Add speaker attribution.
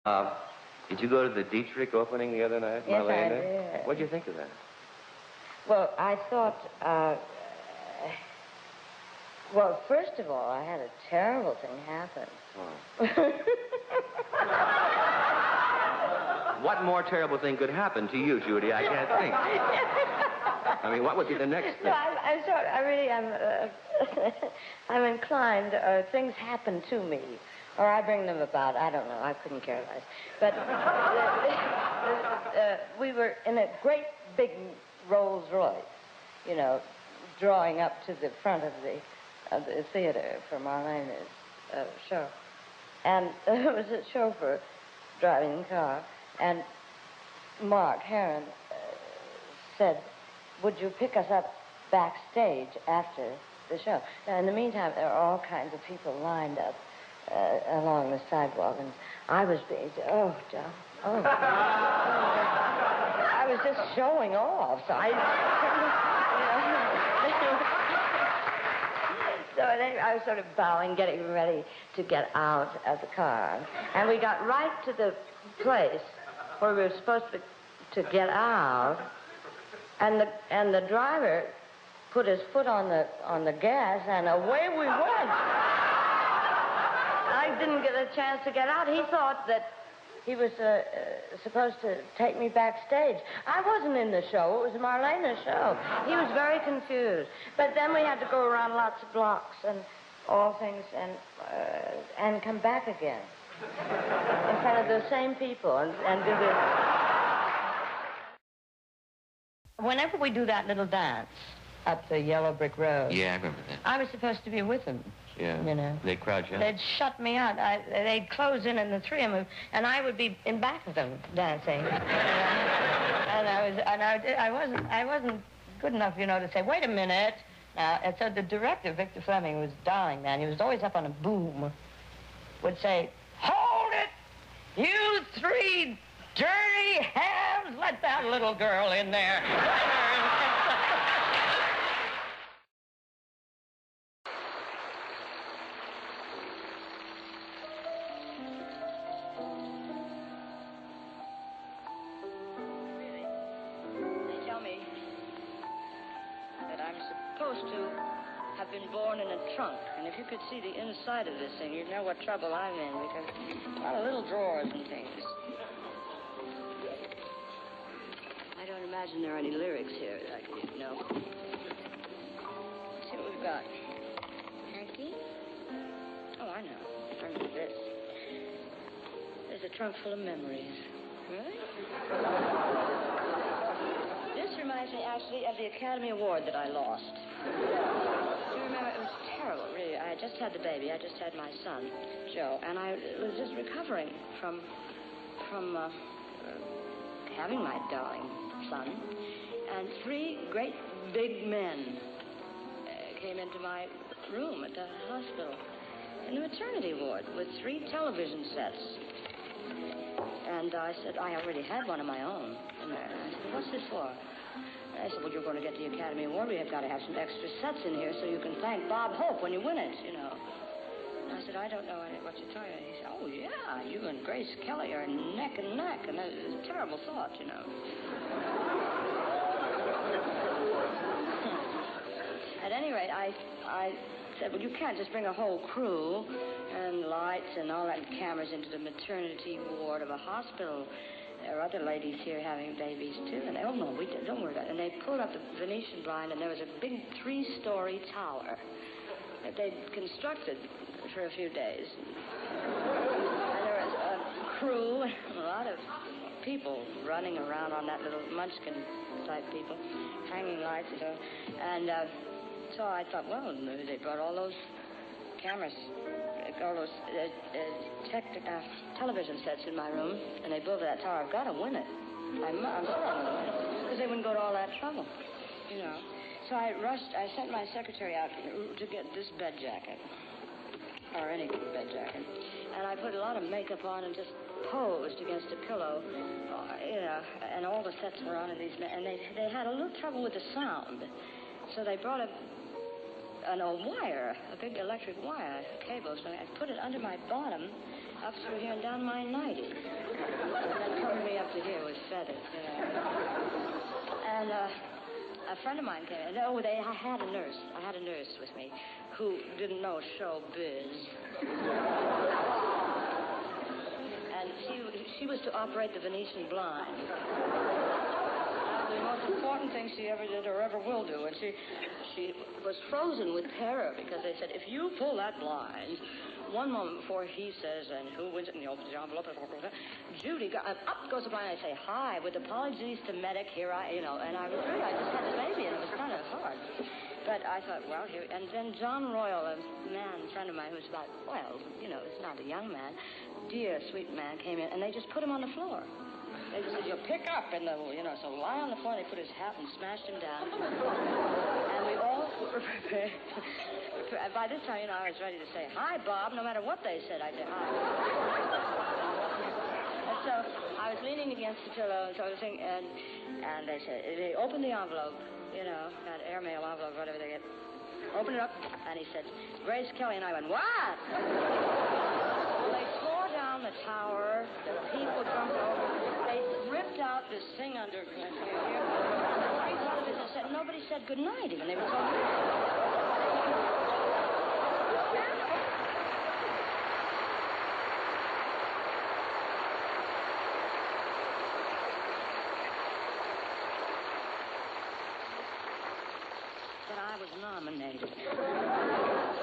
Speaker 1: Uh, did you go to the Dietrich opening the other night,
Speaker 2: Yes,
Speaker 1: Marlene?
Speaker 2: I did.
Speaker 1: What'd you think of that?
Speaker 2: Well, I thought, well, first of all, I had a terrible thing happen.
Speaker 1: Oh. What more terrible thing could happen to you, Judy? I can't think. I mean, what would be the next thing?
Speaker 2: No, I really am, I'm inclined, things happen to me, or I bring them about. I don't know. I couldn't care less. But we were in a great big Rolls Royce, you know, drawing up to the front of the theater for Marlene's show. And there was a chauffeur driving the car, and Mark Heron said, would you pick us up backstage after the show? Now, in the meantime, there are all kinds of people lined up along the sidewalk, and I was being, I was just showing off, so So anyway, I was sort of bowing, getting ready to get out of the car. And we got right to the place where we were supposed to get out, and the driver put his foot on the gas, and away we went. I didn't get a chance to get out. He thought that he was supposed to take me backstage. I wasn't in the show. It was Marlene's show. He was very confused. But then we had to go around lots of blocks and all things and come back again in front of the same people and do this. Whenever we do that little dance up the yellow brick road.
Speaker 1: Yeah, I remember that.
Speaker 2: I was supposed to be with them.
Speaker 1: Yeah.
Speaker 2: You know.
Speaker 1: They'd crowd you out.
Speaker 2: They'd shut me out. They'd close in, and the three of them, and I would be in back of them dancing. I wasn't good enough, you know, to say, wait a minute. And so the director, Victor Fleming, was a darling man. He was always up on a boom. Would say, hold it, you three dirty hams! Let that little girl in there. And if you could see the inside of this thing, you'd know what trouble I'm in, because a lot of little drawers and things. I don't imagine there are any lyrics here that I could know. Let's see what we've got. Hanky? Oh, I know. I remember this. There's a trunk full of memories. Really? This reminds me, actually, of the Academy Award that I lost. Do you remember? It was terrible, really. I had just had the baby. I just had my son, Joe, and I was just recovering from having my darling son. And three great big men came into my room at the hospital in the maternity ward with 3 television sets. And I said, I already had one of my own in there. And I said, what's this for? I said, well, you're going to get the Academy Award. We have got to have some extra sets in here so you can thank Bob Hope when you win it, you know. And I said, I don't know what you're talking about. He said, oh, yeah, you and Grace Kelly are neck and neck. And that is a terrible thought, you know. At any rate, I said, well, you can't just bring a whole crew and lights and all that and cameras into the maternity ward of a hospital. There are other ladies here having babies, too. And they, oh, no, don't worry about it. And they pulled up the Venetian blind, and there was a big 3-story tower that they'd constructed for a few days. And there was a crew, a lot of people running around on that little munchkin-type people, hanging lights and so. And so I thought, well, maybe they brought all those cameras, all those television sets in my room, and they built that tower. I've got to win it. I'm sorry, because they wouldn't go to all that trouble, you know. So I sent my secretary out to get this bed jacket, or any bed jacket, and I put a lot of makeup on and just posed against a pillow, you know, and all the sets were on, and they had a little trouble with the sound, so they brought a wire, a big electric wire, a cable, so I put it under my bottom, up through here and down my nightie. And then covered me up to here with feathers, you know. And a friend of mine came in. I had a nurse. I had a nurse with me who didn't know show biz. And she was to operate the Venetian blind. The most important thing she ever did or ever will do. And she was frozen with terror because they said, if you pull that blind, one moment before he says, and who wins it, and he opens the envelope, Judy, up goes the blind, and I say, hi, with apologies to medic, here I, you know, and I just had the baby, and it was kind of hard. But I thought, well, here, and then John Royal, a friend of mine who's about, well, you know, it's not a young man, dear, sweet man, came in, and they just put him on the floor. They just said, you'll pick up, and so lie on the floor, and they put his hat and smashed him down. And we all were prepared. By this time, I was ready to say, hi, Bob. No matter what they said, I'd say, hi. And so I was leaning against the pillow and sort of thing, and they opened the envelope, that airmail envelope, whatever they get. Opened it up, and he said, Grace Kelly, and I went, what? Well, they tore down the tower. The people jumped over. They ripped out this thing under here. Nobody said good night, even. They were so but I was nominated.